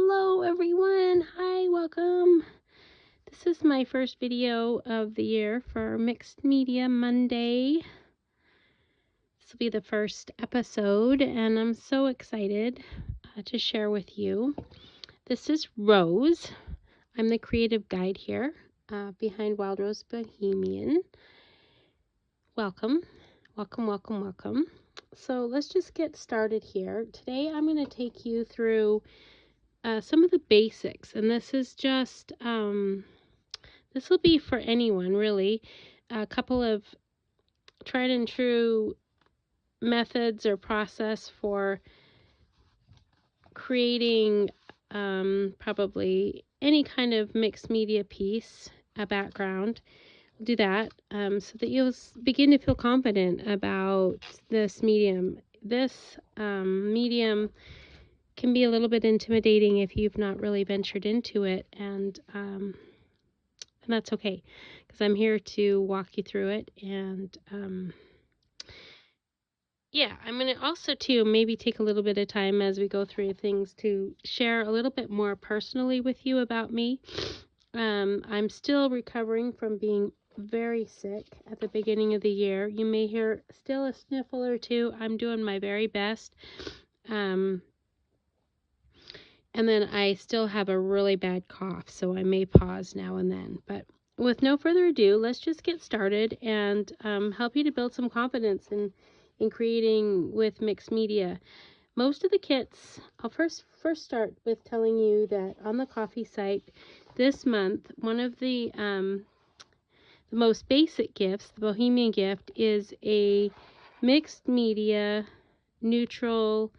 Hello everyone, hi, welcome. This is my first video of the year for Mixed Media Monday. This will be the first episode and I'm so excited to share with you. This is Rose. I'm the creative guide here behind Wild Rose Bohemian. Welcome, welcome, welcome, welcome. So let's just get started here. Today I'm going to take you through some of the basics, and this is just this will be for anyone really. A couple of tried and true methods or process for creating probably any kind of mixed media piece, a background. We'll do that so that you'll begin to feel confident about this medium. This medium can be a little bit intimidating if you've not really ventured into it, and that's okay, because I'm here to walk you through it. And yeah, I'm going to also too maybe take a little bit of time as we go through things to share a little bit more personally with you about me. I'm still recovering from being very sick at the beginning of the year. You may hear still a sniffle or two. I'm doing my very best. And then I still have a really bad cough, so I may pause now and then. But with no further ado, let's just get started and help you to build some confidence in creating with mixed media. Most of the kits, I'll first start with telling you that on the coffee site this month, one of the most basic gifts, the Bohemian gift, is a mixed media neutral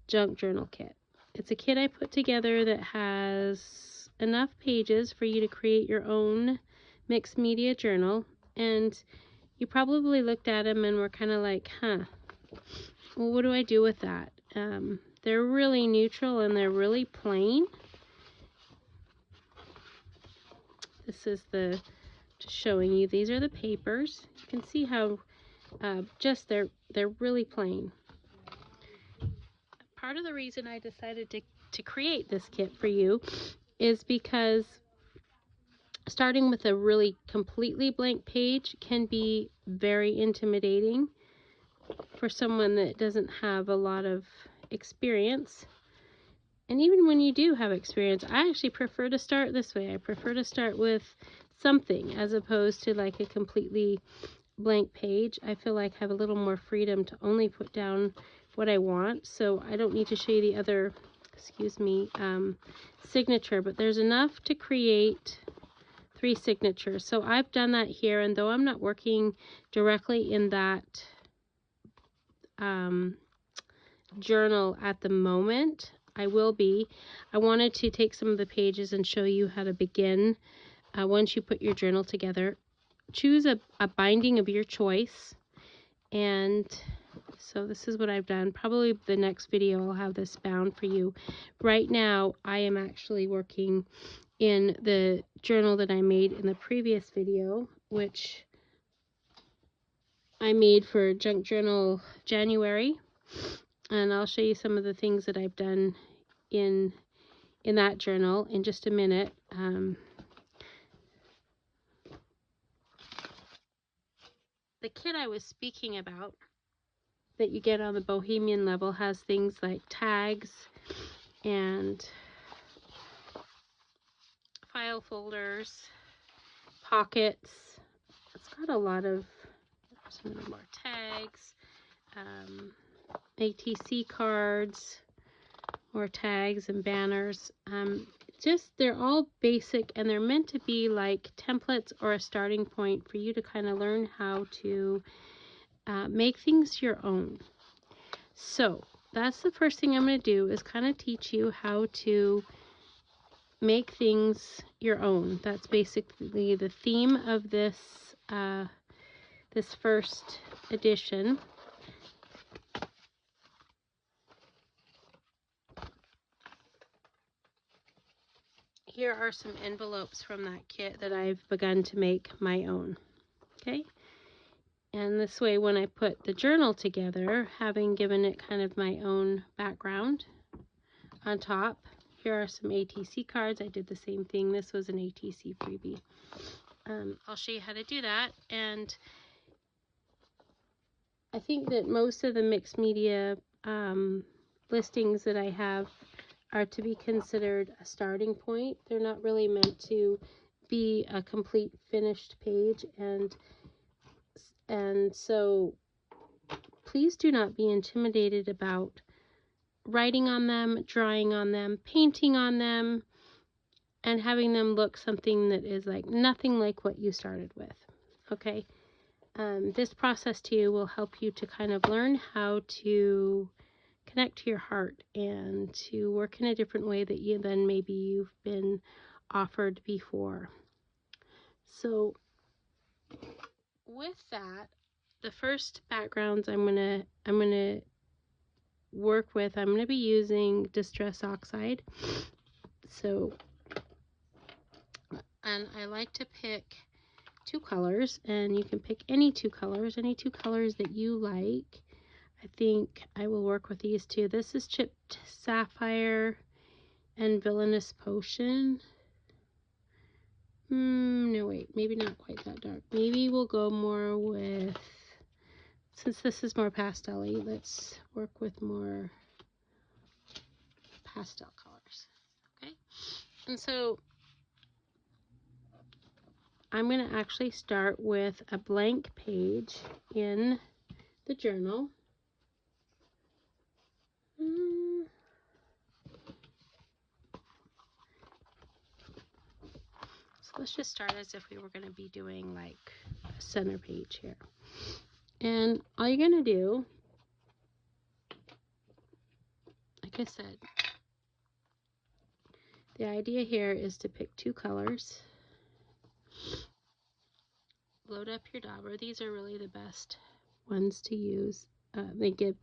junk journal kit. It's a kit I put together that has enough pages for you to create your own mixed media journal. And you probably looked at them and were kind of like, well, what do I do with that? They're really neutral and they're really plain. This is just showing you, these are the papers. You can see how they're really plain. Part of the reason I decided to create this kit for you is because starting with a really completely blank page can be very intimidating for someone that doesn't have a lot of experience. And even when you do have experience, I actually prefer to start this way. I prefer to start with something as opposed to like a completely blank page. I feel like I have a little more freedom to only put down what I want, so I don't need to show you the other, signature, but there's enough to create 3 signatures. So I've done that here, and though I'm not working directly in that journal at the moment, I will be. I wanted to take some of the pages and show you how to begin. Once you put your journal together, choose a binding of your choice. And so this is what I've done. Probably the next video I'll have this bound for you. Right now I am actually working in the journal that I made in the previous video, which I made for junkjournaljanuary, and I'll show you some of the things that I've done in that journal in just a minute. The kit I was speaking about that you get on the Bohemian level has things like tags and file folders, pockets. It's got a lot of some more tags, ATC cards, more tags and banners. They're all basic, and they're meant to be like templates or a starting point for you to kind of learn how to make things your own. So that's the first thing I'm going to do, is kind of teach you how to make things your own. That's basically the theme of this this first edition. Here are some envelopes from that kit that I've begun to make my own. Okay, and this way when I put the journal together, having given it kind of my own background on top, Here are some ATC cards. I did the same thing. This was an ATC freebie. I'll show you how to do that. And I think that most of the mixed media listings that I have are to be considered a starting point. They're not really meant to be a complete finished page, and so please do not be intimidated about writing on them, drawing on them, painting on them, and having them look something that is like nothing like what you started with. Okay, this process too will help you to kind of learn how to connect to your heart and to work in a different way that you than maybe you've been offered before. So with that, the first backgrounds I'm gonna work with, I'm gonna be using Distress Oxide. So, and I like to pick 2 colors, and you can pick any 2 colors that you like. I think I will work with these 2. This is Chipped Sapphire and Villainous Potion. No, wait, maybe not quite that dark. Maybe we'll go more with, since this is more pastel-y, let's work with more pastel colors. Okay, and so I'm going to actually start with a blank page in the journal. So let's just start as if we were going to be doing like a center page here. And all you're going to do, like I said, the idea here is to pick 2 colors, load up your dauber. These are really the best ones to use. They give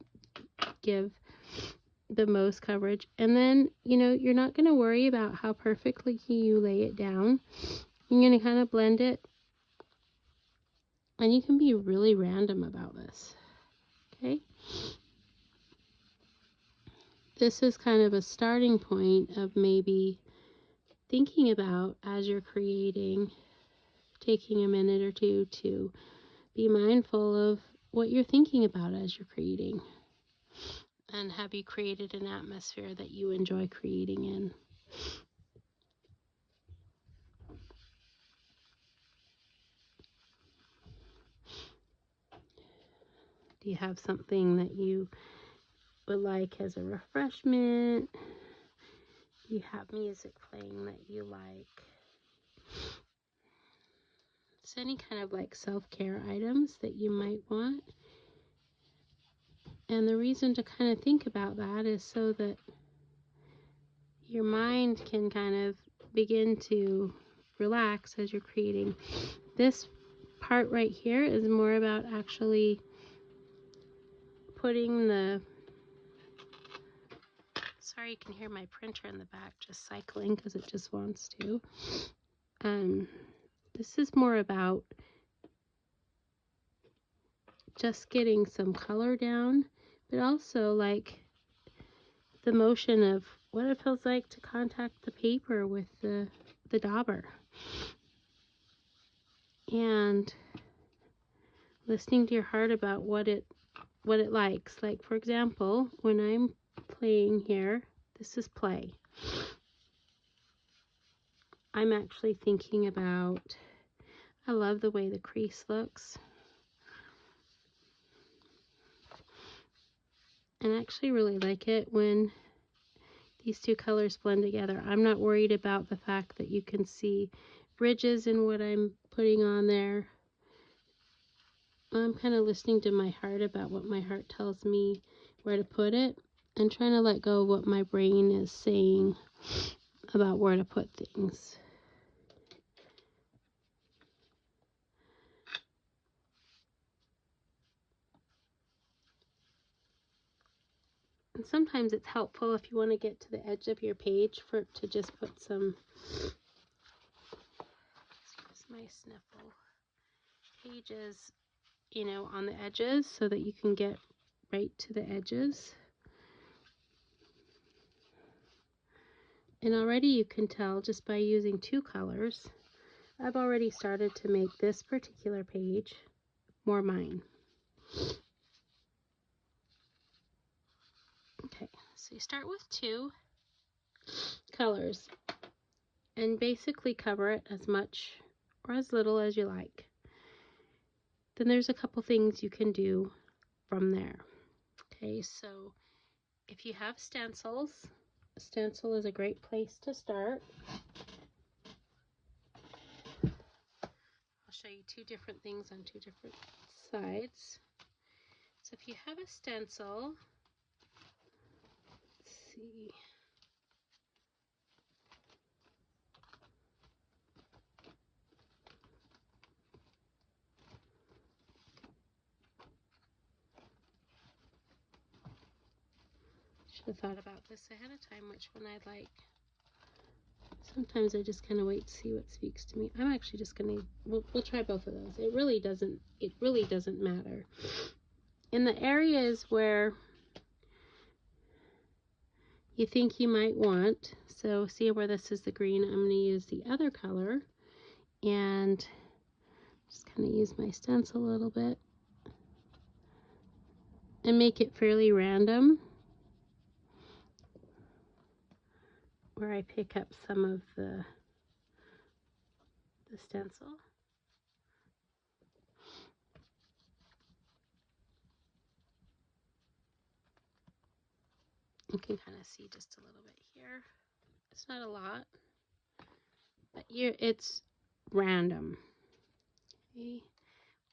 the most coverage. And then, you know, you're not going to worry about how perfectly you lay it down. You're going to kind of blend it. And you can be really random about this. Okay? This is kind of a starting point of maybe thinking about, as you're creating, taking a minute or 2 to be mindful of what you're thinking about as you're creating. And have you created an atmosphere that you enjoy creating in? Do you have something that you would like as a refreshment? Do you have music playing that you like? It's any kind of like self-care items that you might want. And the reason to kind of think about that is so that your mind can kind of begin to relax as you're creating. This part right here is more about actually putting the, sorry you can hear my printer in the back just cycling because it just wants to. This is more about just getting some color down, but also like the motion of what it feels like to contact the paper with the dauber. And listening to your heart about what it likes. Like, for example, when I'm playing here, this is play. I'm actually thinking about, I love the way the crease looks. And I actually really like it when these 2 colors blend together. I'm not worried about the fact that you can see ridges in what I'm putting on there. I'm kind of listening to my heart about what my heart tells me where to put it, and trying to let go of what my brain is saying about where to put things. And sometimes it's helpful if you want to get to the edge of your page to just put some, excuse my sniffle, pages, you know, on the edges so that you can get right to the edges. And already you can tell just by using 2 colors, I've already started to make this particular page more mine. Okay, so you start with 2 colors and basically cover it as much or as little as you like. Then there's a couple things you can do from there. Okay, so if you have stencils, a stencil is a great place to start. I'll show you 2 different things on 2 different sides. So if you have a stencil, let's see. Should have thought about this ahead of time, which one I'd like. Sometimes I just kind of wait to see what speaks to me. I'm actually just gonna, we'll try both of those. It really doesn't matter. In the areas where you think you might want, so see where this is the green, I'm going to use the other color and just kind of use my stencil a little bit and make it fairly random where I pick up some of the stencil. You can kind of see just a little bit here. It's not a lot, but here it's random. Okay.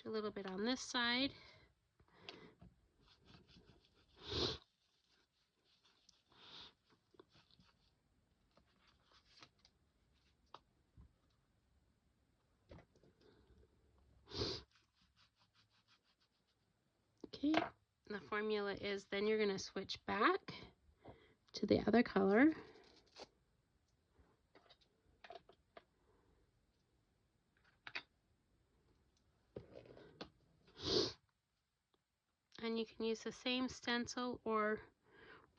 Do a little bit on this side. Okay, the formula is then you're going to switch back to the other color. And you can use the same stencil or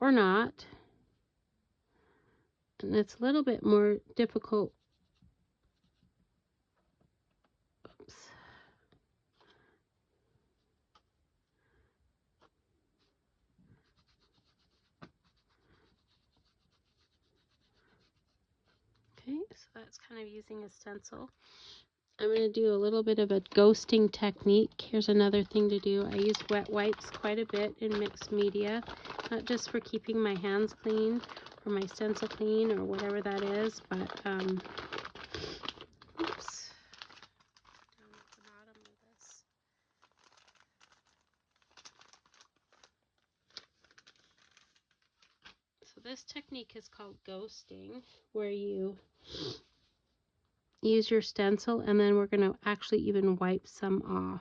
not. And it's a little bit more difficult. Oops. Okay, so that's kind of using a stencil. I'm going to do a little bit of a ghosting technique. Here's another thing to do. I use wet wipes quite a bit in mixed media, not just for keeping my hands clean or my stencil clean or whatever that is, but oops, down at the bottom of this. So this technique is called ghosting, where you use your stencil and then we're going to actually even wipe some off.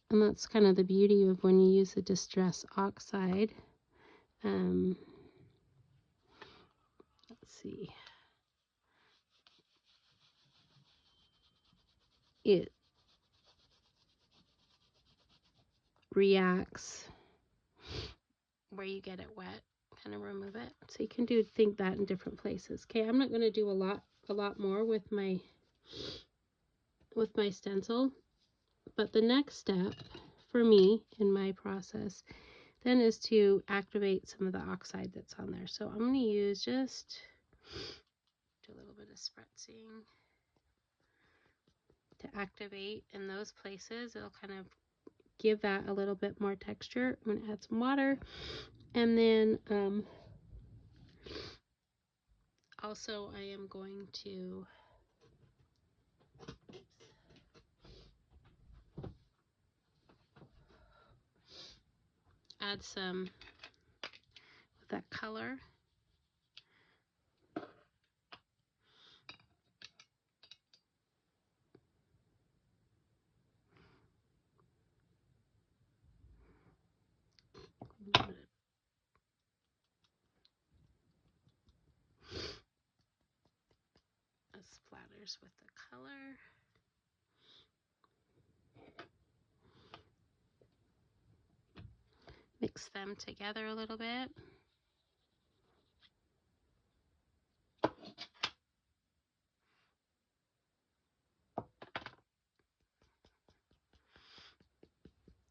And that's kind of the beauty of when you use a distress oxide. Let's see. It reacts where you get it wet, kind of remove it. So you can think that in different places. Okay, I'm not going to do a lot more with my stencil, but the next step for me in my process then is to activate some of the oxide that's on there. So I'm going to use just do a little bit of spritzing to activate in those places. It'll kind of give that a little bit more texture. I'm going to add some water, and then also I am going to add some with that color. Splatters with the color. mix them together a little bit.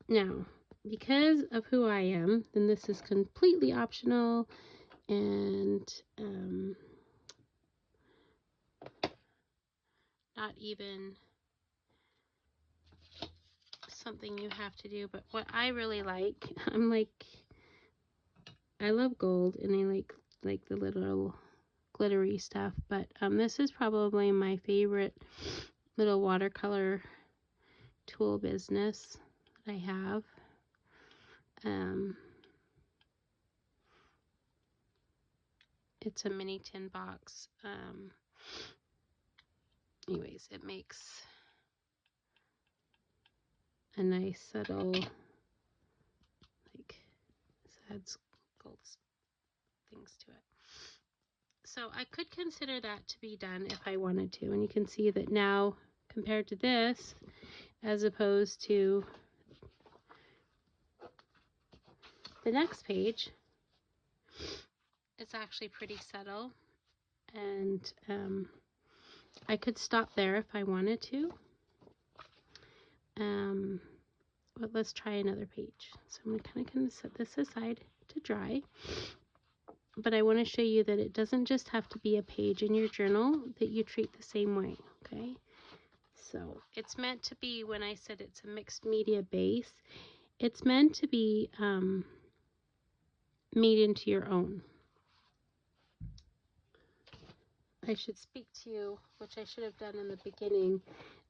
Now, because of who I am, then this is completely optional and not even something you have to do. But what I really like, I love gold and I like the little glittery stuff, but this is probably my favorite little watercolor tool business that I have. It's a mini tin box. Anyways, it makes a nice subtle, like, it adds gold things to it. So I could consider that to be done if I wanted to. And you can see that now, compared to this, as opposed to the next page, it's actually pretty subtle. And I could stop there if I wanted to. But let's try another page. So I'm going to kind of set this aside to dry. But I want to show you that it doesn't just have to be a page in your journal that you treat the same way, okay? So it's meant to be, when I said it's a mixed media base, it's meant to be made into your own. I should speak to you, which I should have done in the beginning,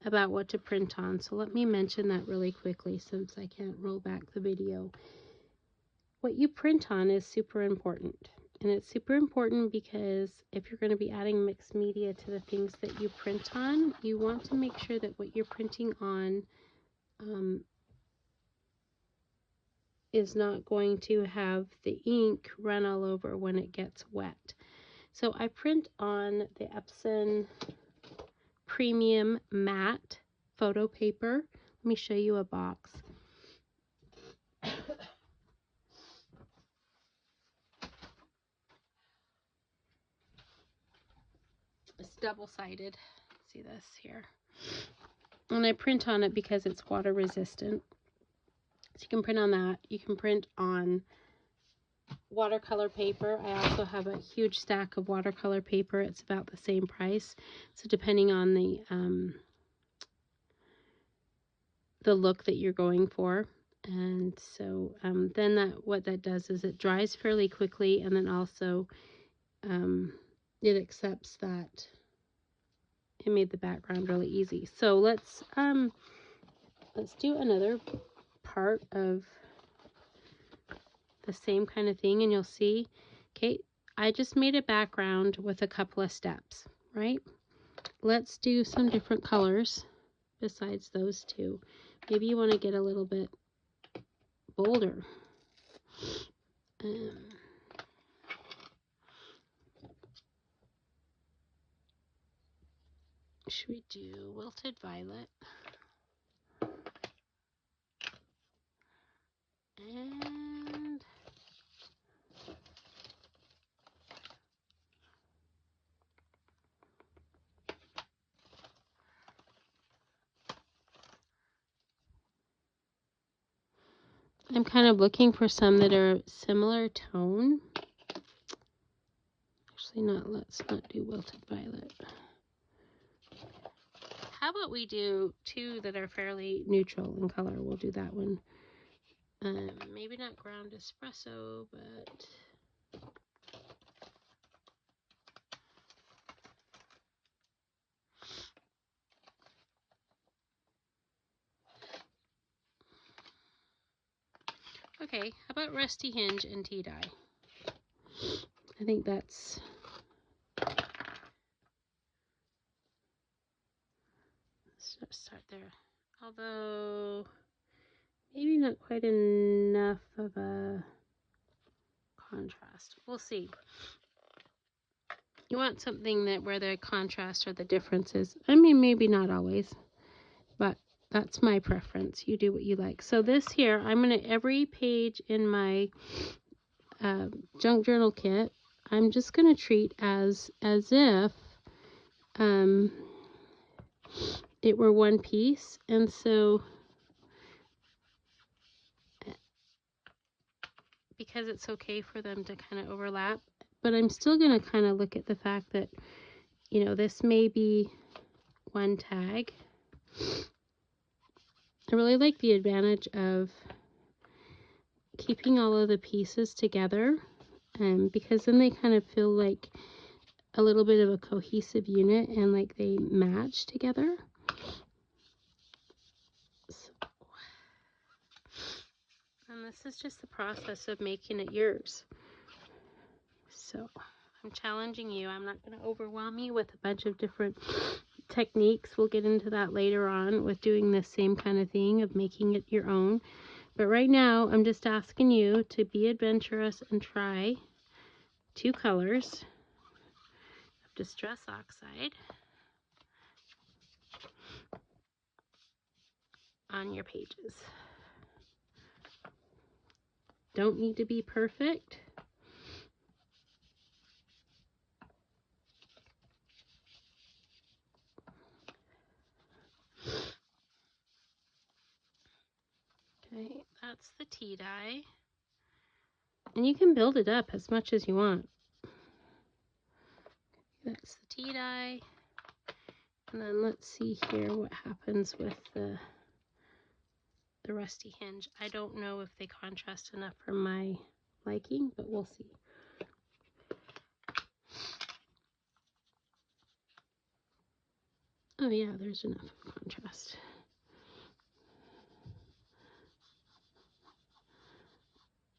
about what to print on. So let me mention that really quickly since I can't roll back the video. What you print on is super important. And it's super important because if you're going to be adding mixed media to the things that you print on, you want to make sure that what you're printing on is not going to have the ink run all over when it gets wet. So I print on the Epson Premium Matte photo paper. Let me show you a box. It's double-sided. See this here. And I print on it because it's water resistant. So you can print on that. You can print on watercolor paper. I also have a huge stack of watercolor paper. It's about the same price. So depending on the look that you're going for. And so then what that does is it dries fairly quickly, and then also it accepts that it made the background really easy. So let's do another part of the same kind of thing, and you'll see, okay, I just made a background with a couple of steps, right? Let's do some different colors besides those two. Maybe you want to get a little bit bolder. Should we do wilted violet? And I'm kind of looking for some that are similar tone. Actually, let's not do wilted violet. How about we do two that are fairly neutral in color? We'll do that one. Maybe not ground espresso, but okay, how about rusty hinge and tea dye? I think that's let's start there. Although maybe not quite enough of a contrast. We'll see. You want something that where the contrast or the difference is. I mean, maybe not always, but That's my preference. You do what you like. So this here, I'm going to, every page in my junk journal kit, I'm just going to treat as if it were one piece. And so because it's okay for them to kind of overlap, but I'm still going to kind of look at the fact that, you know, this may be one tag. I really like the advantage of keeping all of the pieces together, because then they kind of feel like a little bit of a cohesive unit and like they match together. So, and this is just the process of making it yours. So I'm challenging you. I'm not going to overwhelm you with a bunch of different techniques. We'll get into that later on with doing the same kind of thing of making it your own. But right now, I'm just asking you to be adventurous and try 2 colors of Distress Oxide on your pages. Don't need to be perfect. Okay, that's the tea dye. And you can build it up as much as you want. That's the tea dye. And then let's see here what happens with the rusty hinge. I don't know if they contrast enough for my liking, but we'll see. Oh yeah, there's enough contrast.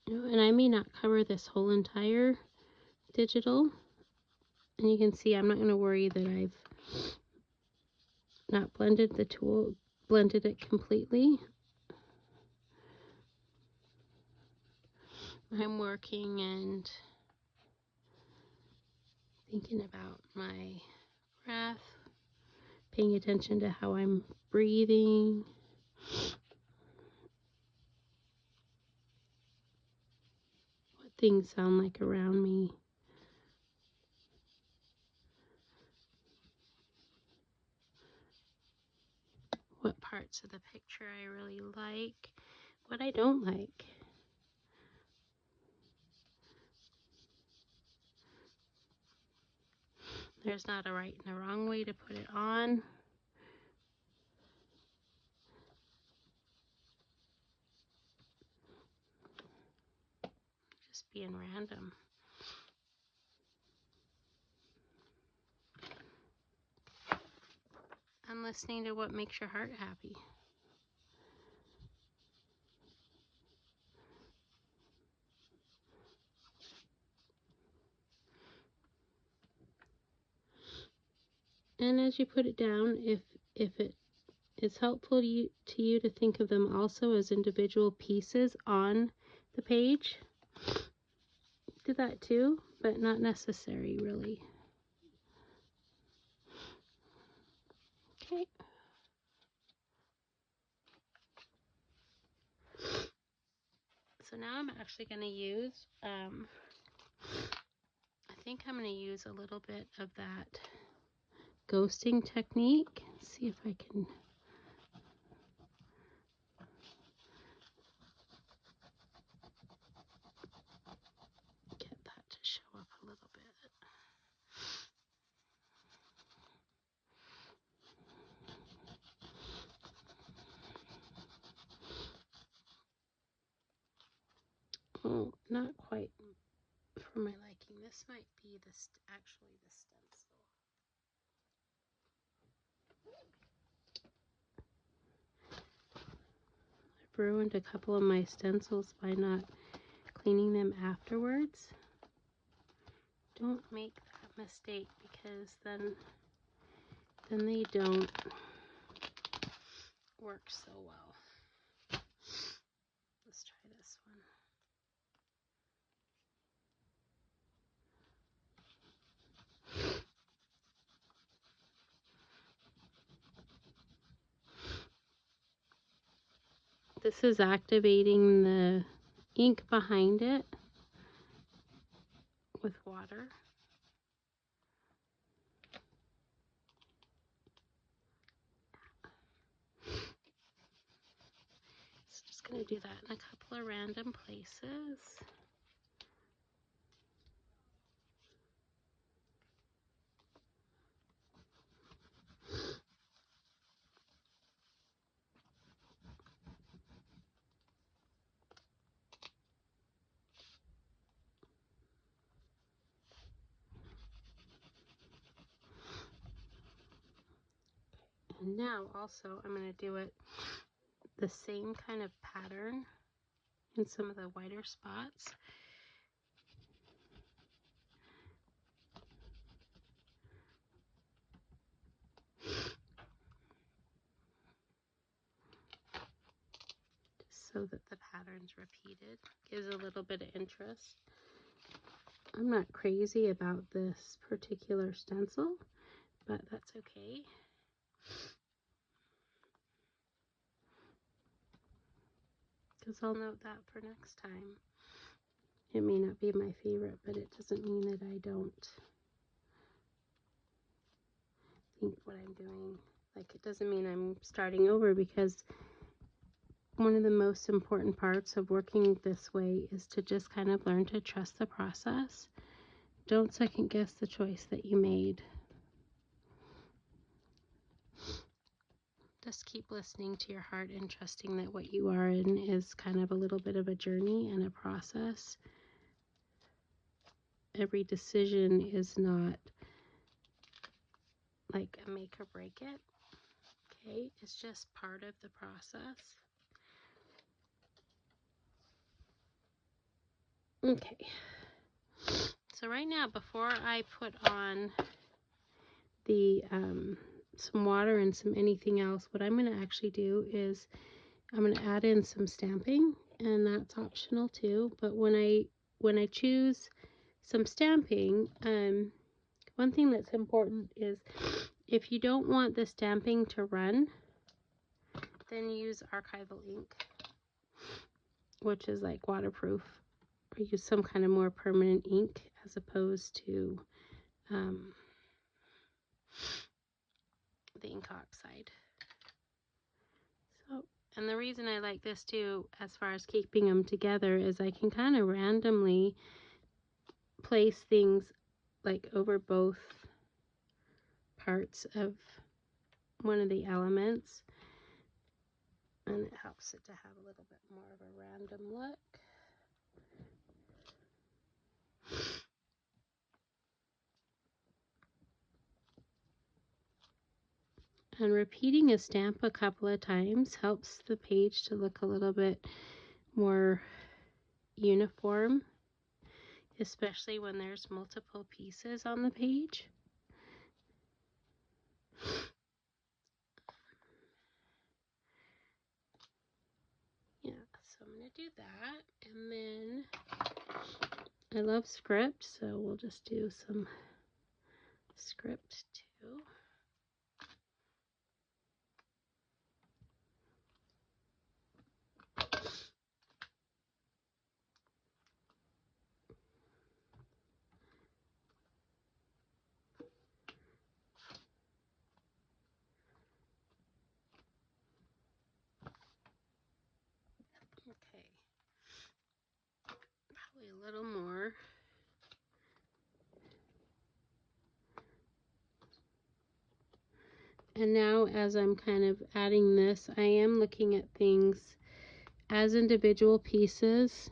And I may not cover this whole entire digital. And you can see I'm not going to worry that I've not blended it completely. I'm working and thinking about my breath, paying attention to how I'm breathing. What things sound like around me. What parts of the picture I really like, what I don't like. There's not a right and a wrong way to put it on. Just being random. And listening to what makes your heart happy. And as you put it down, if it is helpful to you to think of them also as individual pieces on the page, do that too, but not necessary really. Okay. So now I'm actually going to use, I think I'm going to use a little bit of that ghosting technique. See if I can get that to show up a little bit. Oh, not quite for my liking. This might be actually the stencil. I've ruined a couple of my stencils by not cleaning them afterwards. Don't make that mistake, because then they don't work so well. Let's try this one. This is activating the ink behind it with water. So just going to do that in a couple of random places. And now also I'm going to do it the same kind of pattern in some of the whiter spots. Just so that the pattern's repeated. Gives a little bit of interest. I'm not crazy about this particular stencil, but that's okay. Because I'll note that for next time. It may not be my favorite, but it doesn't mean that I don't think what I'm doing. Like, it doesn't mean I'm starting over, because one of the most important parts of working this way is to just kind of learn to trust the process. Don't second guess the choice that you made. Just keep listening to your heart and trusting that what you are in is kind of a little bit of a journey and a process. Every decision is not like a make or break it. Okay, it's just part of the process. Okay, so right now, before I put on the some water and some anything else, what I'm going to actually do is I'm going to add in some stamping, and that's optional too. But when I choose some stamping, one thing that's important is if you don't want the stamping to run, then use archival ink, which is like waterproof, or use some kind of more permanent ink as opposed to the ink oxide. So, and the reason I like this too, as far as keeping them together, is I can kind of randomly place things like over both parts of one of the elements, and it helps it to have a little bit more of a random look. And repeating a stamp a couple of times helps the page to look a little bit more uniform, especially when there's multiple pieces on the page. Yeah, so I'm going to do that, and then I love script, so we'll just do some script too. Okay, probably a little more. And now, as I'm kind of adding this, I am looking at things as individual pieces,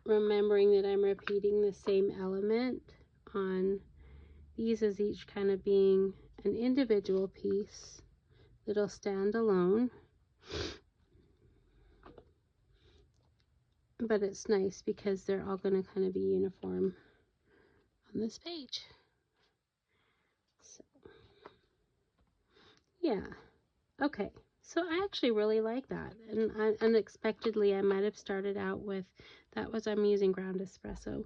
remembering that I'm repeating the same element on these as each kind of being an individual piece that'll stand alone. But it's nice because they're all going to kind of be uniform on this page. So, yeah. Okay. So I actually really like that. And unexpectedly, I might have started out with, I'm using ground espresso.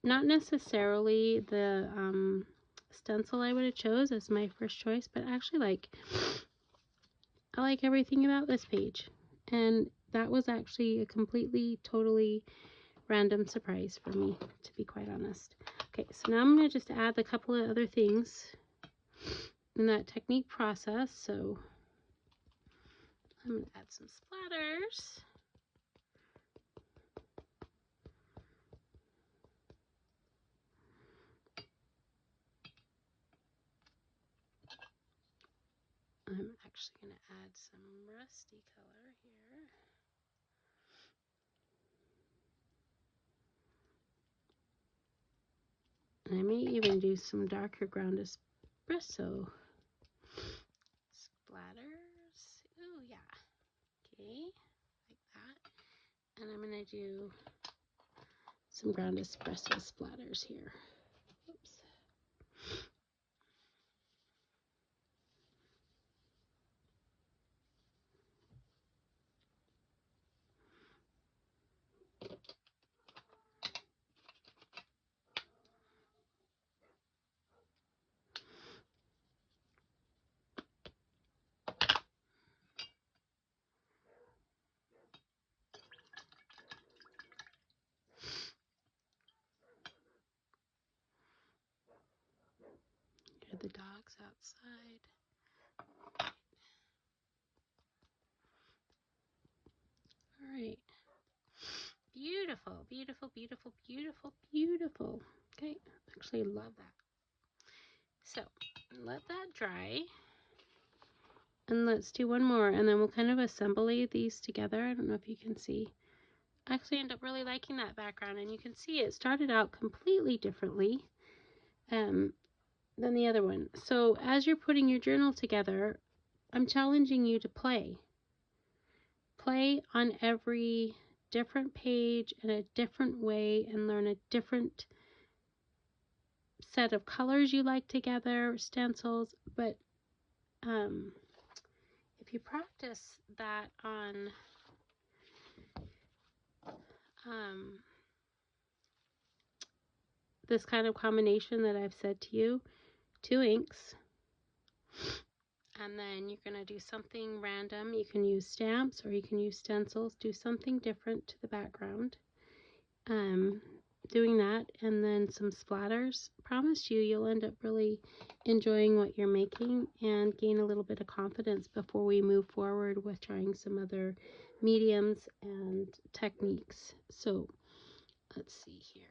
Not necessarily the stencil I would have chose as my first choice, but actually I like everything about this page. And that was actually a completely, totally random surprise for me, to be quite honest. Okay, so now I'm going to just add a couple of other things in that technique process. So I'm going to add some splatters. I'm actually going to add some rusty color here. And I may even do some darker ground espresso splatters. Oh yeah. Okay, like that. And I'm going to do some ground espresso splatters here. Oops. Hear the dogs outside. All right. Beautiful, beautiful, beautiful, beautiful, beautiful. Okay, actually love that. So let that dry. And let's do one more, and then we'll kind of assemble these together. I don't know if you can see. I actually end up really liking that background, and you can see it started out completely differently than the other one. So as you're putting your journal together, I'm challenging you to play. Play on every different page in a different way and learn a different set of colors you like together, stencils, but if you practice that on this kind of combination that I've said to you, 2 inks, and then you're going to do something random. You can use stamps or you can use stencils. Do something different to the background. Doing that, and then some splatters. Promise you'll end up really enjoying what you're making and gain a little bit of confidence before we move forward with trying some other mediums and techniques. So let's see here.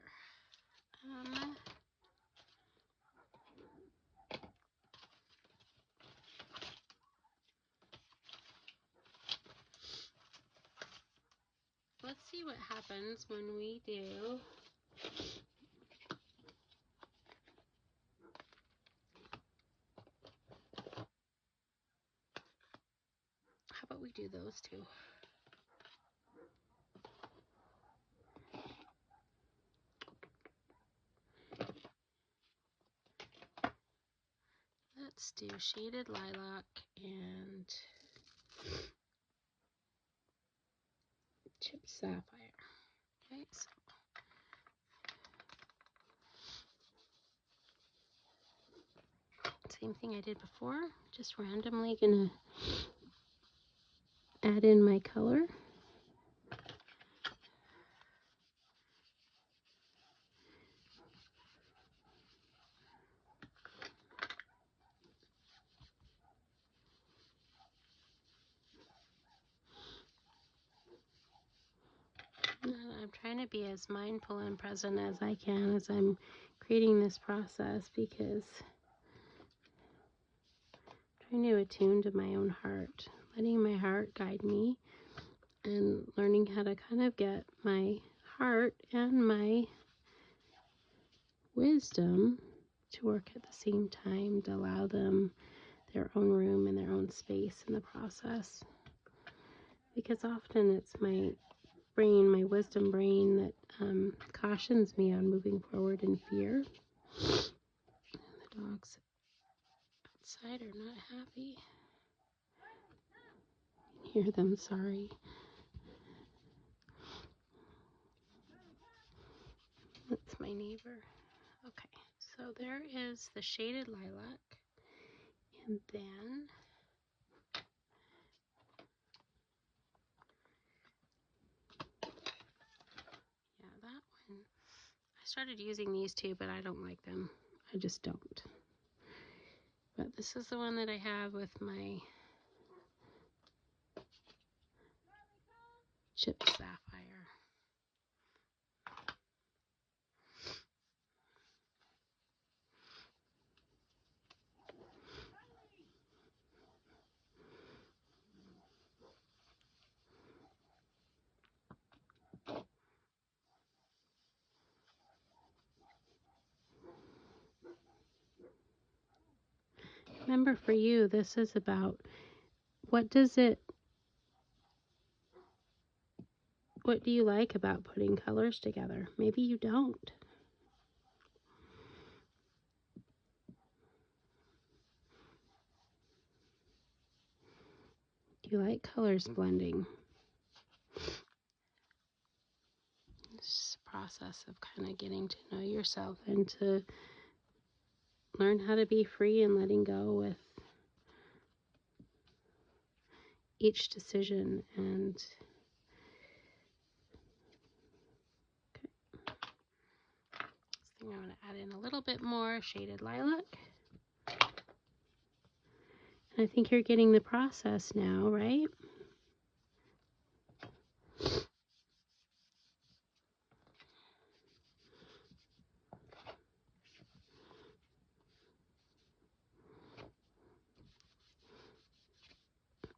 Let's see what happens when we do how about we do those two? Let's do shaded lilac and chipped sapphire. Okay, so same thing I did before, just randomly gonna add in my color. I'm trying to be as mindful and present as I can as I'm creating this process, because I'm trying to attune to my own heart, letting my heart guide me, and learning how to kind of get my heart and my wisdom to work at the same time, to allow them their own room and their own space in the process. Because often it's my brain, my wisdom brain, that cautions me on moving forward in fear. The dogs outside are not happy. You can hear them, sorry. That's my neighbor. Okay, So there is the shaded lilac, and then yeah, that one. I started using these two, but I don't like them. I just don't. But this is the one that I have with my chip sapphire. Remember, for you, this is about what do you like about putting colors together? Maybe you don't. Do you like colors blending? It's a process of kind of getting to know yourself and to learn how to be free and letting go with each decision. And okay, I think I'm going to add in a little bit more shaded lilac. And I think you're getting the process now, right?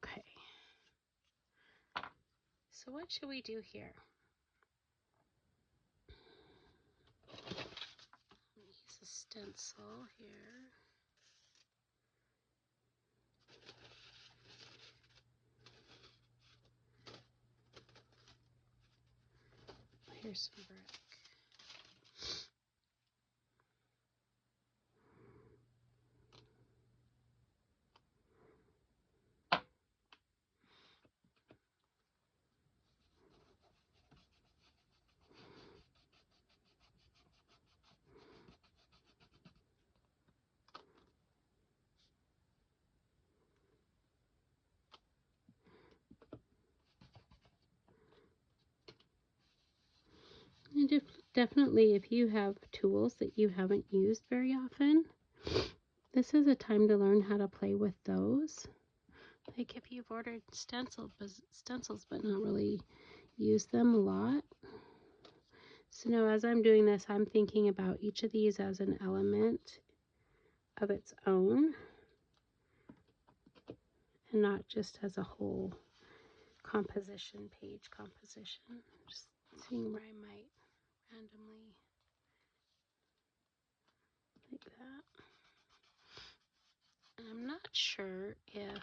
Okay. So what should we do here? Use a stencil here. Here's some brick. And definitely, if you have tools that you haven't used very often, this is a time to learn how to play with those. Like if you've ordered stencils but not really used them a lot. So now as I'm doing this, I'm thinking about each of these as an element of its own and not just as a whole composition, page composition. Just seeing where I might randomly like that. And I'm not sure if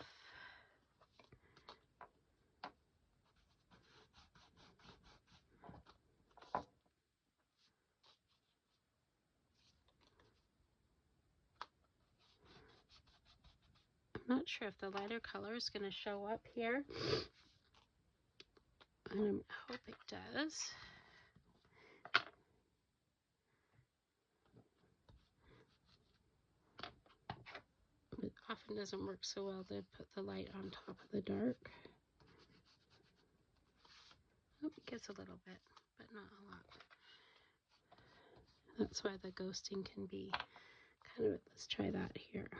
the lighter color is going to show up here. And I hope it does. It often doesn't work so well to put the light on top of the dark. Oh, it gets a little bit, but not a lot. That's why the ghosting can be kind of, let's try that here.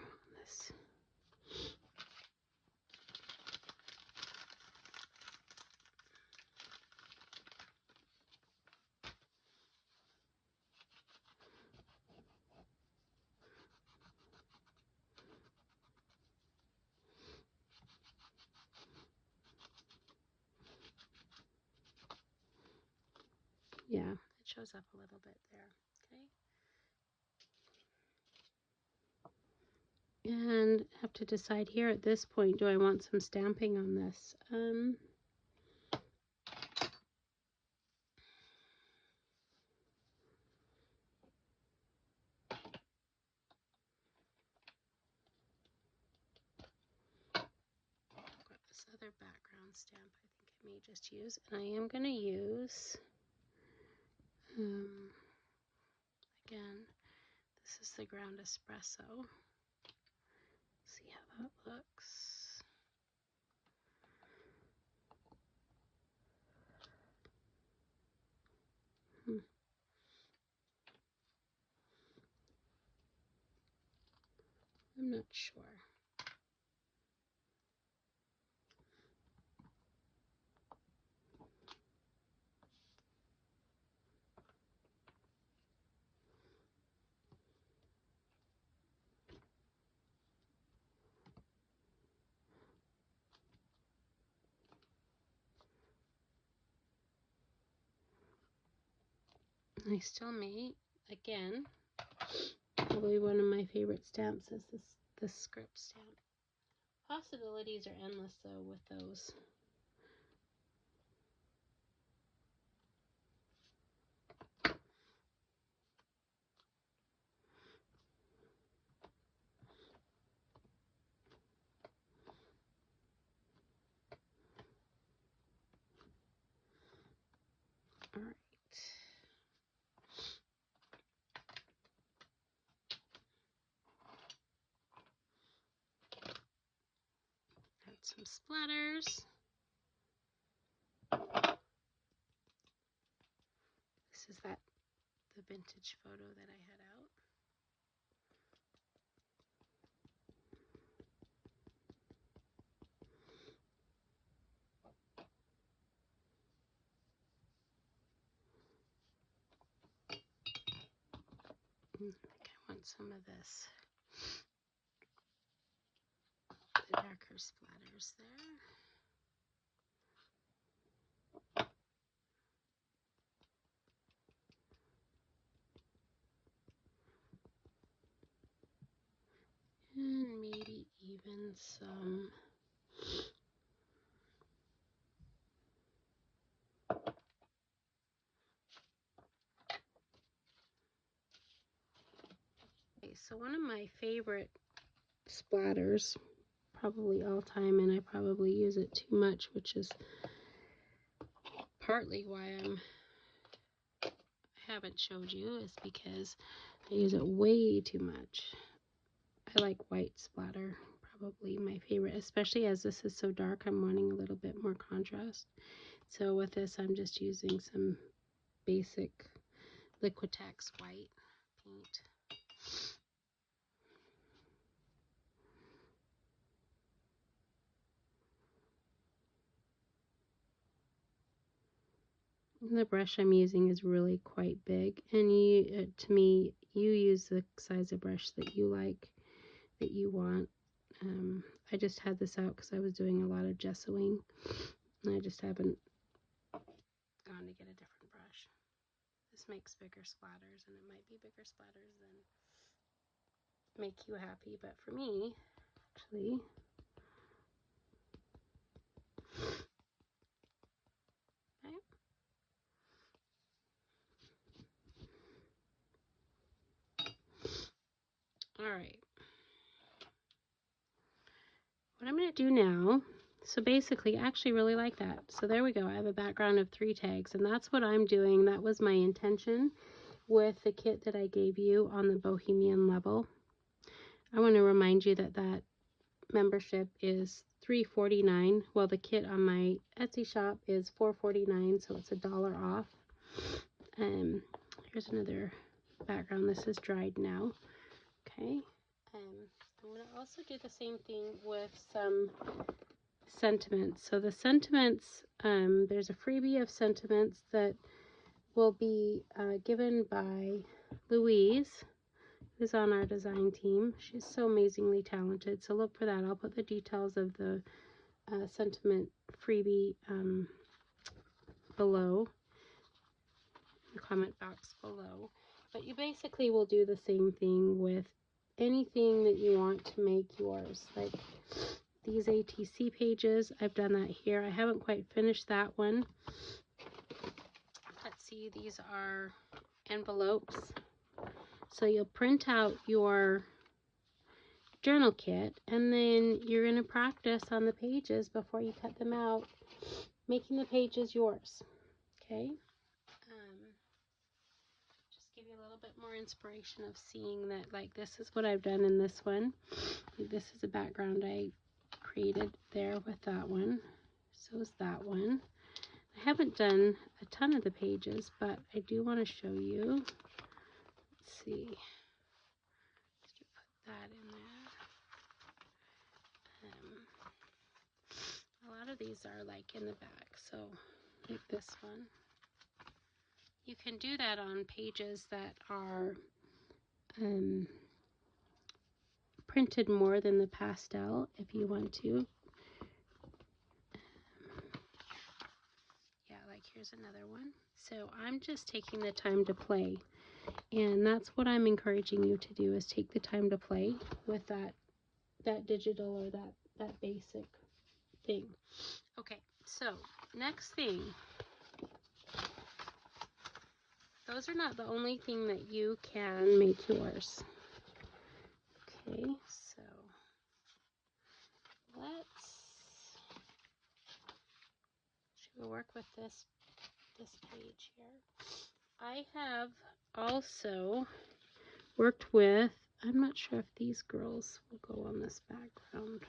This. Yeah, it shows up a little bit there. Okay. And have to decide here at this point, do I want some stamping on this? I've got this other background stamp I think I may just use, and I am going to use, again, This is the ground espresso. See how that looks. I'm not sure. I still may, again, probably one of my favorite stamps is this script stamp. Possibilities are endless though with those. All right. Add some splatters. This is the vintage photo that I had out. I think I want some of this, the darker splatters there. And maybe even some okay, so one of my favorite splatters, probably all time, and I probably use it too much, which is partly why I haven't showed you, is because I use it way too much. I like white splatter, probably my favorite, especially as this is so dark. I'm wanting a little bit more contrast. So with this, I'm just using some basic Liquitex white paint. The brush I'm using is really quite big, and you, to me, you use the size of brush that you like, that you want. I just had this out because I was doing a lot of gessoing, and I just haven't gone to get a different brush. This makes bigger splatters, and it might be bigger splatters than make you happy, but for me, actually, okay. All right. What I'm going to do now, so basically, I actually really like that. So there we go. I have a background of 3 tags, and that's what I'm doing. That was my intention with the kit that I gave you on the Bohemian level. I want to remind you that that membership is $3.49. Well, the kit on my Etsy shop is $4.49, so it's $1 off. Here's another background. This is dried now. Okay. I'm going to also do the same thing with some sentiments. So the sentiments, there's a freebie of sentiments that will be given by Louise, who's on our design team. She's so amazingly talented, so look for that. I'll put the details of the sentiment freebie below, in the comment box below. But you basically will do the same thing with anything that you want to make yours. Like these ATC pages, I've done that here. I haven't quite finished that one. Let's see, these are envelopes. So you'll print out your journal kit, and then you're going to practice on the pages before you cut them out, making the pages yours. Okay? Just give you a little bit more inspiration of seeing that, like, this is what I've done in this one. Like, this is a background I created there with that one. So is that one. I haven't done a ton of the pages, but I do want to show you. Let's see. Let's put that in there. A lot of these are like in the back, so like this one. You can do that on pages that are printed more than the pastel if you want to. Yeah, like here's another one. So I'm just taking the time to play, and that's what I'm encouraging you to do, is take the time to play with that digital or that basic thing. Okay, so next thing, those are not the only thing that you can make yours. Okay, so should we work with this page here? I have also worked with, I'm not sure if these girls will go on this background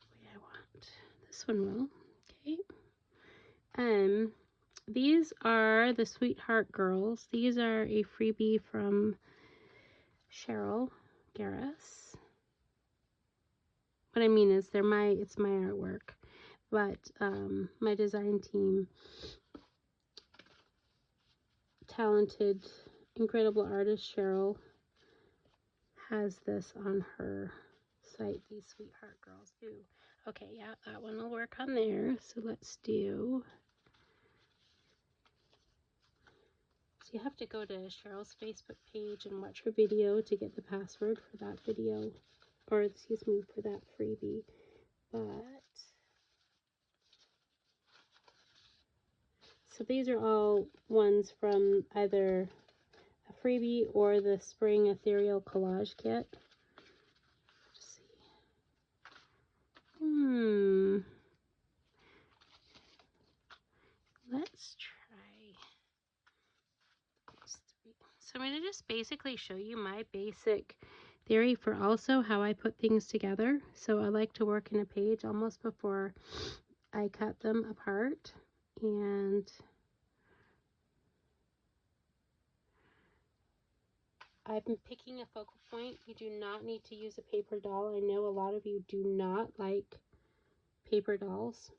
the way I want. This one will. Okay. These are the Sweetheart Girls. These are a freebie from Cheryl Garris. What I mean is it's my artwork, but my design team, talented, incredible artist Cheryl, has this on her site, these Sweetheart Girls. Ooh. Okay, yeah, that one will work on there. So let's do, so you have to go to Cheryl's Facebook page and watch her video to get the password for that video, or excuse me, for that freebie. But so these are all ones from either a freebie or the spring ethereal collage kit. Let's see. Let's try these three. So I'm going to just basically show you my basic theory for also how I put things together. So I like to work in a page almost before I cut them apart. And I've been picking a focal point. You do not need to use a paper doll. I know a lot of you do not like paper dolls.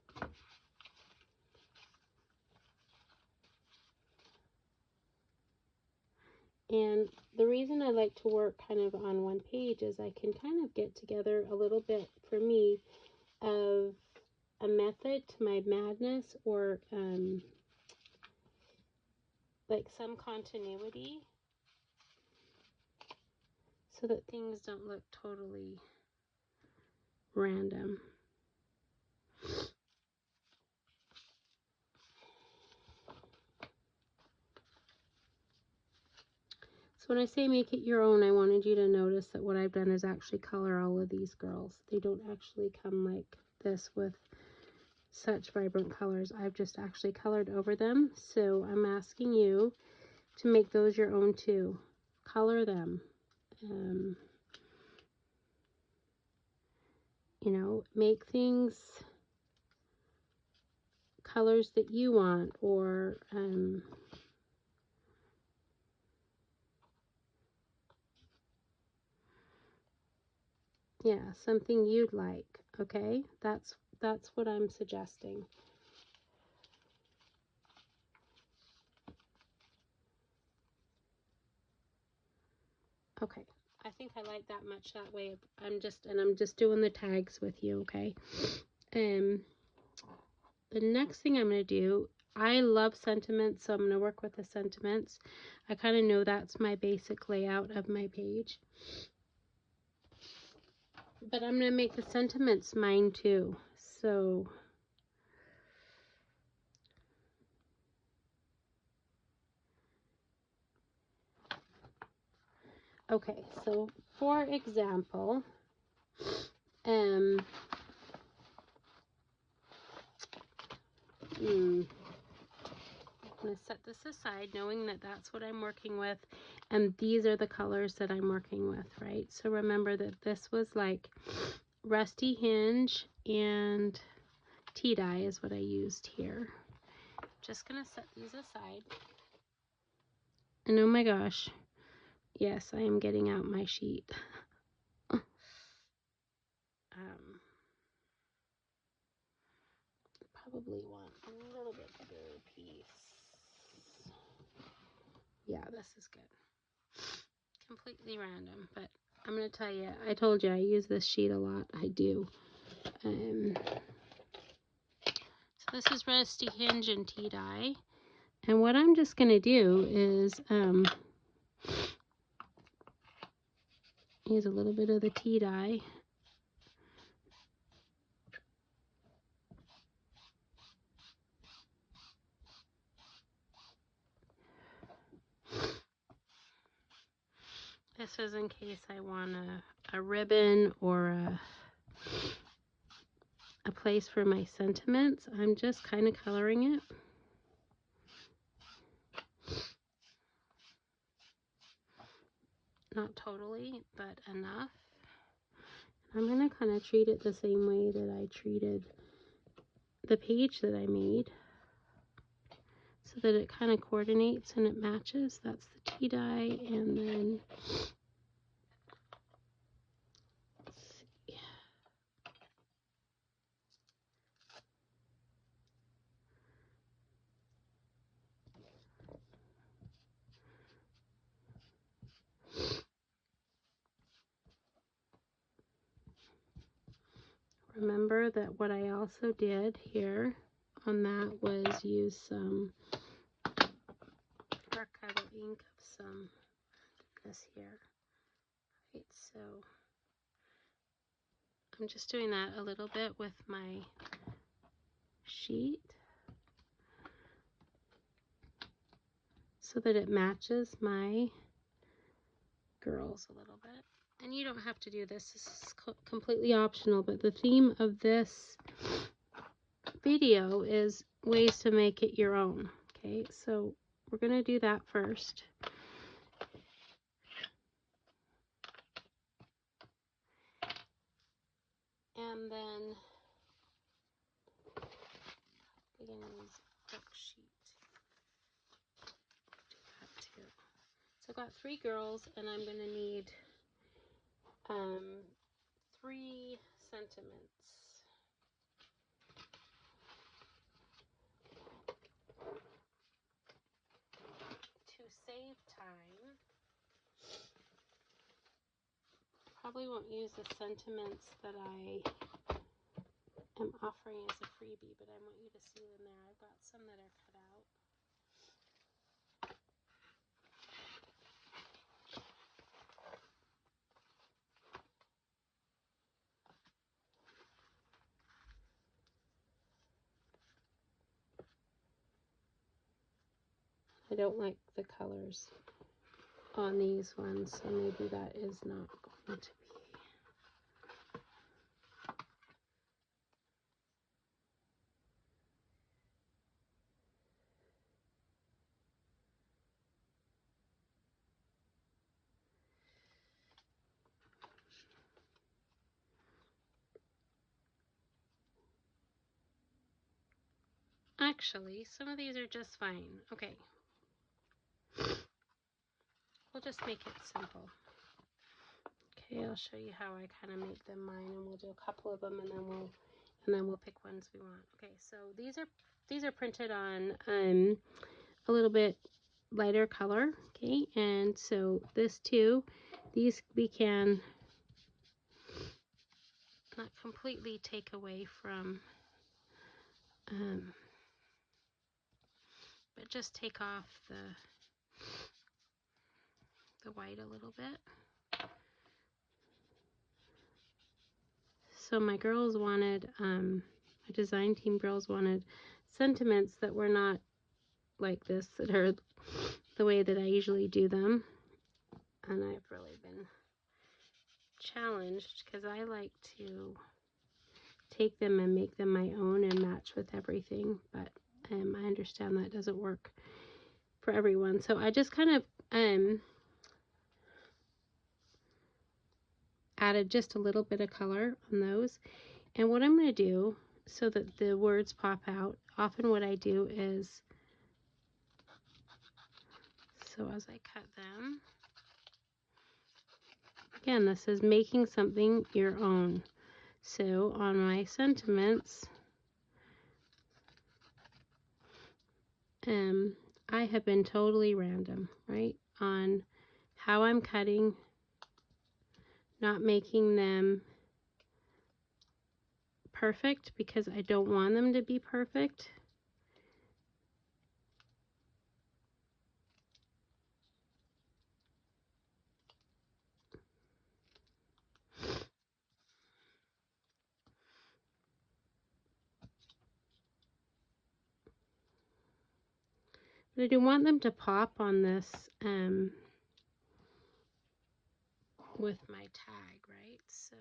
And the reason I like to work kind of on one page is I can kind of get together a little bit, for me, of a method to my madness, or like some continuity, so that things don't look totally random. So when I say make it your own, I wanted you to notice that what I've done is actually color all of these girls. They don't actually come like this with such vibrant colors. I've just actually colored over them. So I'm asking you to make those your own too. Color them. You know, make things colors that you want, or yeah, something you'd like. Okay, that's what I'm suggesting. Okay, I think I like that much that way. I'm just doing the tags with you. Okay. The next thing I'm going to do, I love sentiments, so I'm going to work with the sentiments. I kind of know that's my basic layout of my page. But I'm going to make the sentiments mine too. So okay, so for example, let's set this aside knowing that that's what I'm working with, and these are the colors that I'm working with, right? So remember that this was like Rusty Hinge and tea dye is what I used here. Just gonna set these aside. And oh my gosh, yes, I am getting out my sheet. Probably want a little bit bigger piece. Yeah, this is good. Completely random, but I'm going to tell you, I told you I use this sheet a lot. I do. So this is Rusty Hinge and tea dye. And what I'm just going to do is use a little bit of the tea dye. This is in case I want a ribbon or a place for my sentiments. I'm just kind of coloring it. Not totally, but enough. I'm going to kind of treat it the same way that I treated the page that I made, so that it kind of coordinates and it matches. That's the tea dye, and then let's see. Remember that what I also did here on that was use some archival ink of some this here. Right, so I'm just doing that a little bit with my sheet so that it matches my girls a little bit. And you don't have to do this. This is completely optional, but the theme of this video is ways to make it your own. Okay, so we're going to do that first. And then we're going to use a book sheet. Do that too. So I've got 3 girls, and I'm going to need 3 sentiments. To save time, probably won't use the sentiments that I am offering as a freebie, but I want you to see them there. I've got some that are cut out. I don't like the colors on these ones, so maybe that is not going to be. Actually, some of these are just fine. Okay. We'll just make it simple. Okay, I'll show you how I kind of make them mine, and we'll do a couple of them, and then we'll pick ones we want. Okay, so these are printed on a little bit lighter color. Okay, and so this too, these we can not completely take away from, but just take off the white a little bit. So my girls wanted, my design team girls wanted sentiments that were not like this, that are the way that I usually do them. And I've really been challenged because I like to take them and make them my own and match with everything. But I understand that doesn't work for everyone. So I just kind of added just a little bit of color on those. And what I'm going to do so that the words pop out, often what I do is, so as I cut them, again, this is making something your own. So on my sentiments, I have been totally random, right? On how I'm cutting, not making them perfect because I don't want them to be perfect. But I do want them to pop on this with my tag, right? So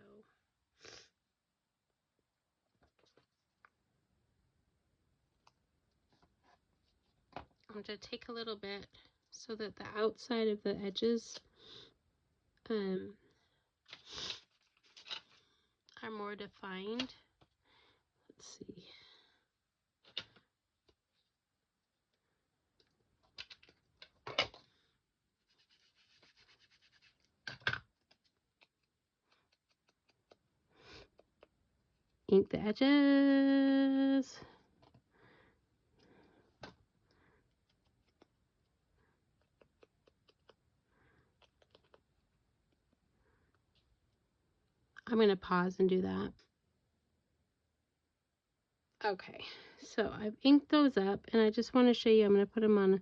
I'm going to take a little bit so that the outside of the edges are more defined. Let's see. Ink the edges. I'm going to pause and do that. Okay, so I've inked those up, and I just want to show you, I'm going to put them on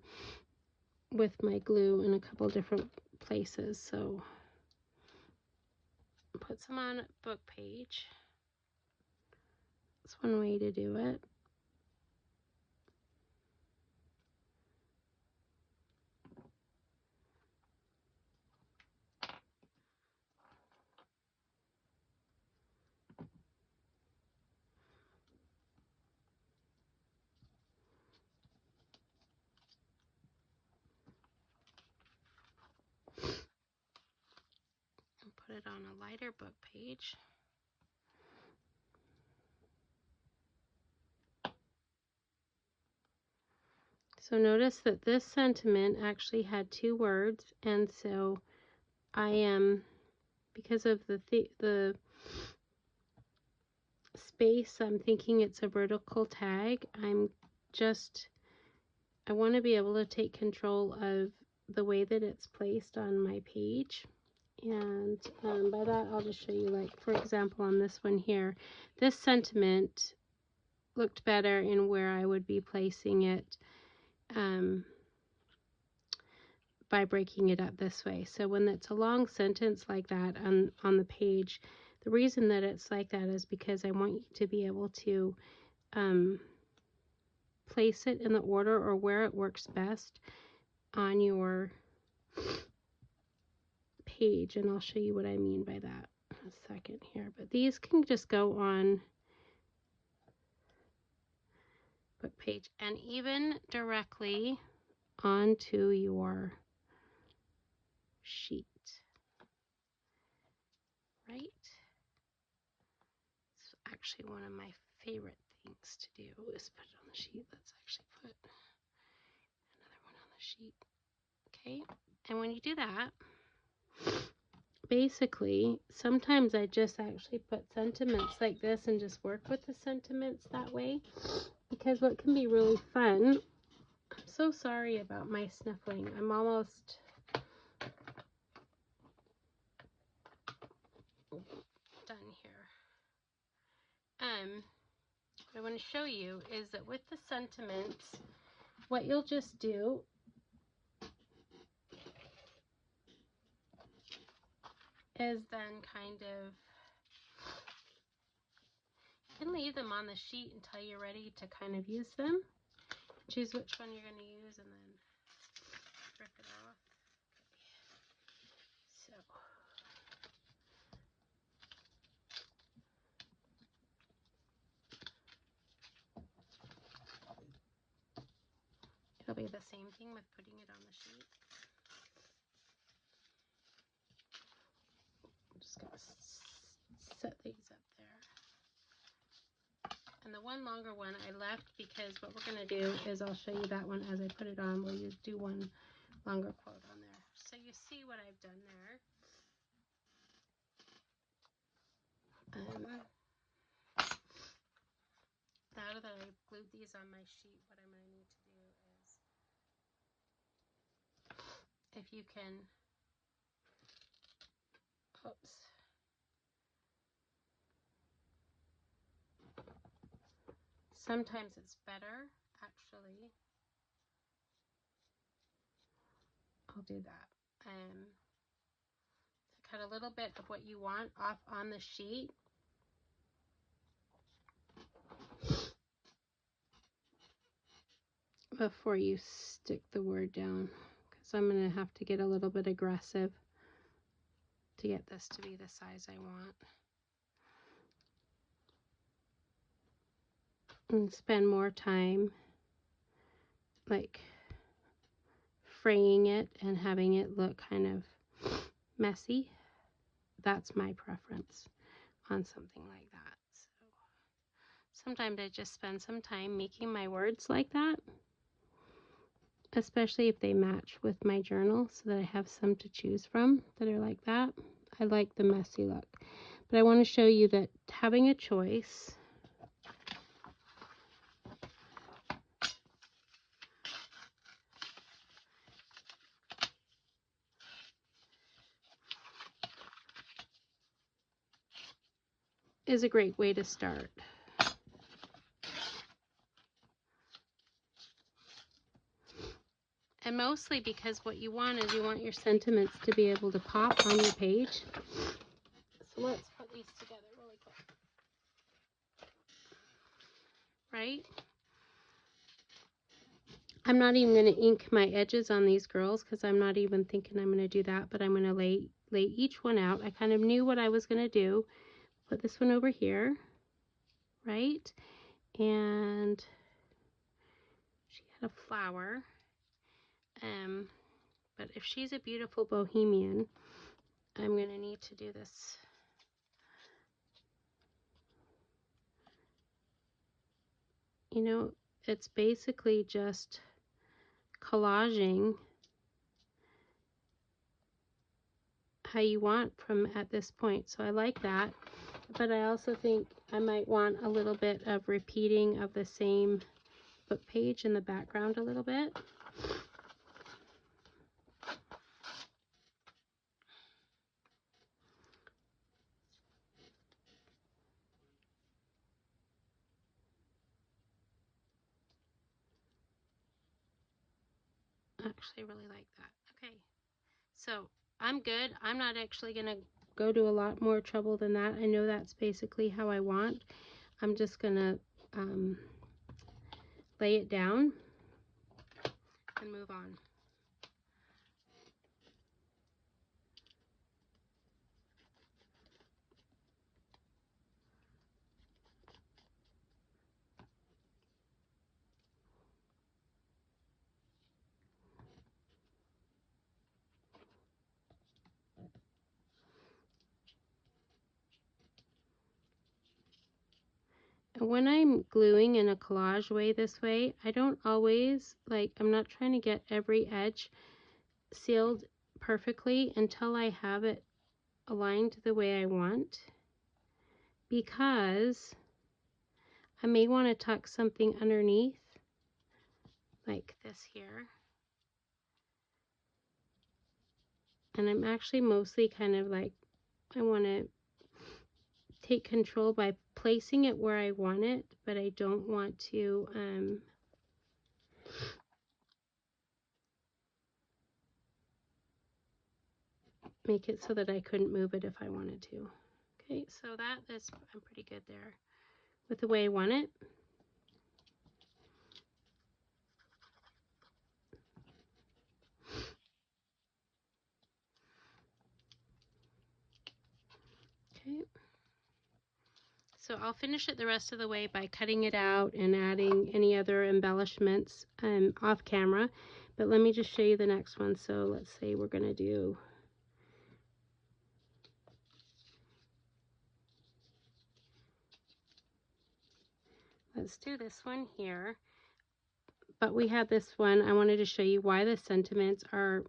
with my glue in a couple different places. So put some on book page. That's one way to do it. And put it on a lighter book page. So notice that this sentiment actually had two words, and so I am, because of the space, I'm thinking it's a vertical tag. I want to be able to take control of the way that it's placed on my page. And by that, I'll just show you, like, for example, on this one here, this sentiment looked better in where I would be placing it by breaking it up this way. So when it's a long sentence like that on the page, the reason that it's like that is because I want you to be able to place it in the order or where it works best on your page, and I'll show you what I mean by that in a second here. But these can just go on book page and even directly onto your sheet, right? It's actually one of my favorite things to do is put it on the sheet. Let's actually put another one on the sheet. Okay, and when you do that, basically, sometimes I just actually put sentiments like this and just work with the sentiments that way, because what can be really fun, I'm so sorry about my sniffling. I'm almost done here. What I want to show you is that with the sentiments, what you'll just do is then kind of, you can leave them on the sheet until you're ready to kind of use them. Choose which one you're going to use and then rip it off. So will be the same thing with putting it on the sheet. I'm just going to set these up there. And the one longer one I left because what we're going to do is I'll show you that one as I put it on. We'll do one longer quote on there. So you see what I've done there. Now that I've glued these on my sheet, what I'm going to need to do is, if you can, oops. Sometimes it's better, actually. I'll do that. Cut a little bit of what you want off on the sheet. Before you stick the word down, because I'm going to have to get a little bit aggressive to get this to be the size I want. And spend more time like fraying it and having it look kind of messy. That's my preference on something like that. So sometimes I just spend some time making my words like that, especially if they match with my journal, so that I have some to choose from that are like that. I like the messy look, but I want to show you that having a choice is a great way to start. And mostly because what you want is you want your sentiments to be able to pop on your page. So let's put these together really quick. Right? I'm not even going to ink my edges on these girls because I'm not even thinking I'm going to do that, but I'm going to lay each one out. I kind of knew what I was going to do. Put this one over here, right? And she had a flower. But if she's a beautiful Bohemian, I'm going to need to do this. You know, it's basically just collaging how you want from at this point. So I like that, but I also think I might want a little bit of repeating of the same book page in the background a little bit. I actually really like that. Okay, so I'm good. I'm not actually going to go to a lot more trouble than that. I know that's basically how I want. I'm just going to lay it down and move on. When I'm gluing in a collage way this way, I don't always, I'm not trying to get every edge sealed perfectly until I have it aligned the way I want, because I may want to tuck something underneath like this here. And I'm actually mostly kind of like, I want to take control by placing it where I want it, but I don't want to make it so that I couldn't move it if I wanted to. Okay, so that is, I'm pretty good there with the way I want it. Okay, So I'll finish it the rest of the way by cutting it out and adding any other embellishments off camera. But let me just show you the next one. So let's say we're going to do this one here. But we have this one. I wanted to show you why the sentiments are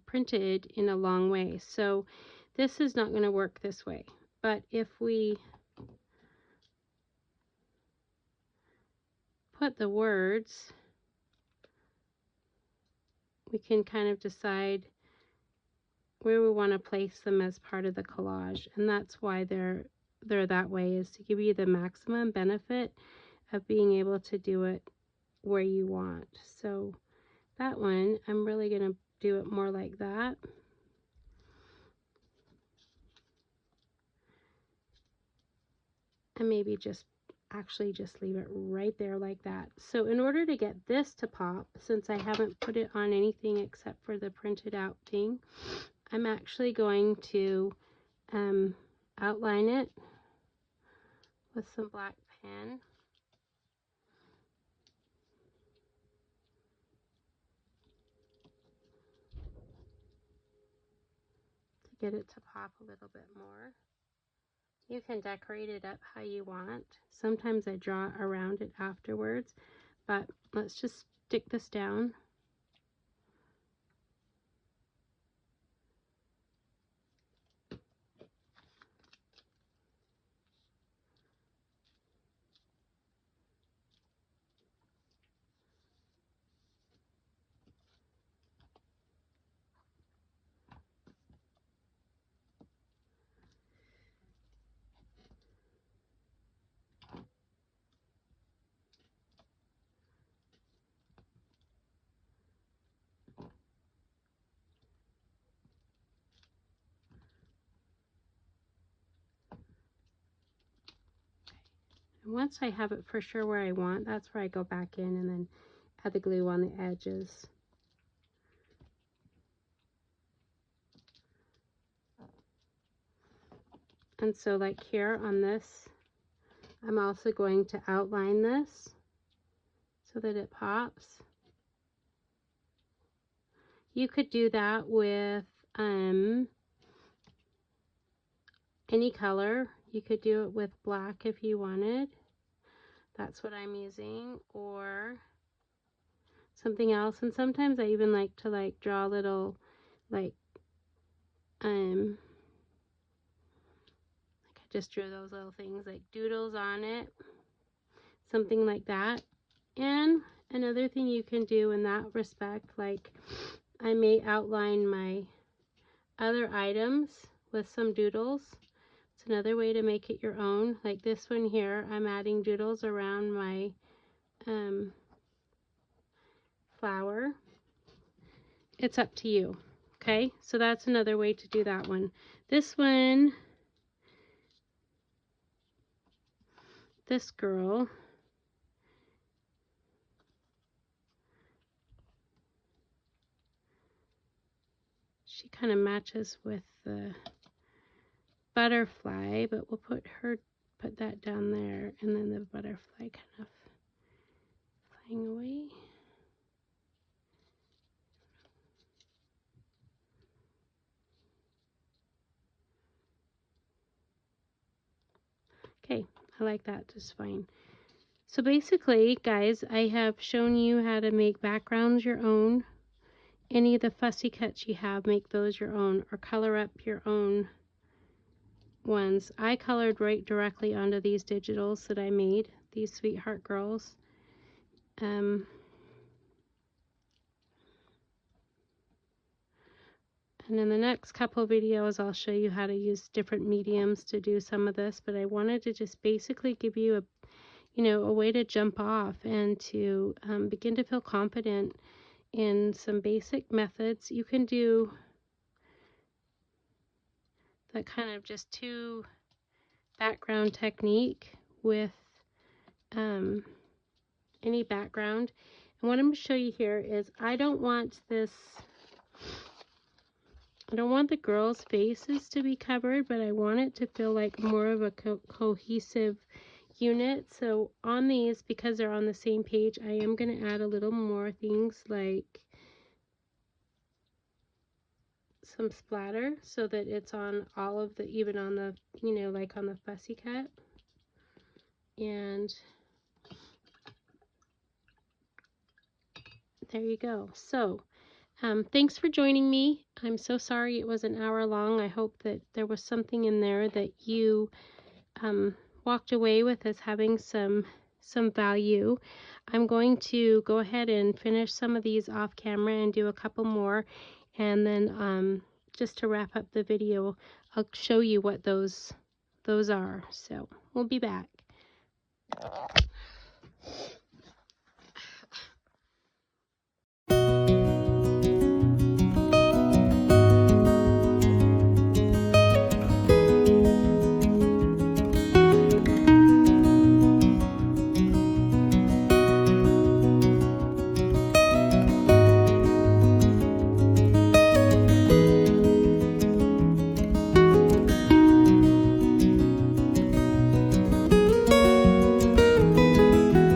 printed in a long way. So this is not going to work this way. But if we put the words, we can kind of decide where we want to place them as part of the collage. And that's why they're that way, is to give you the maximum benefit of being able to do it where you want. So that one, I'm really going to do it more like that. And maybe just leave it right there like that. So in order to get this to pop, since I haven't put it on anything except for the printed out thing, I'm actually going to outline it with some black pen. To get it to pop a little bit more. You can decorate it up how you want. Sometimes I draw around it afterwards, but let's just stick this down. And once I have it for sure where I want, that's where I go back in and then add the glue on the edges. And so like here on this, I'm also going to outline this so that it pops. You could do that with any color. You could do it with black if you wanted. That's what I'm using, or something else. And sometimes I even like to draw little I just drew those little things like doodles on it, something like that. And another thing you can do in that respect, like I may outline my other items with some doodles. It's another way to make it your own. Like this one here, I'm adding doodles around my flower. It's up to you. Okay, so that's another way to do that one. This one, this girl, she kind of matches with the butterfly, but we'll put that down there, and then the butterfly kind of flying away. Okay, I like that just fine. So basically, guys, I have shown you how to make backgrounds your own. Any of the fussy cuts you have, make those your own, or color up your own ones. I colored right directly onto these digitals that I made, these Sweetheart Girls. And in the next couple videos, I'll show you how to use different mediums to do some of this, but I wanted to just basically give you a way to jump off and to begin to feel confident in some basic methods. You can do that kind of just two background technique with any background. And what I'm going to show you here is I don't want this I don't want the girls' faces to be covered, but I want it to feel like more of a cohesive unit. So on these, because they're on the same page, I am going to add a little more things like some splatter so that it's on all of the, even on the, you know, like on the fussy cut. And there you go. So thanks for joining me. I'm so sorry it was an hour long. I hope that there was something in there that you walked away with as having some value. I'm going to go ahead and finish some of these off camera and do a couple more, and then just to wrap up the video, I'll show you what those are. So we'll be back.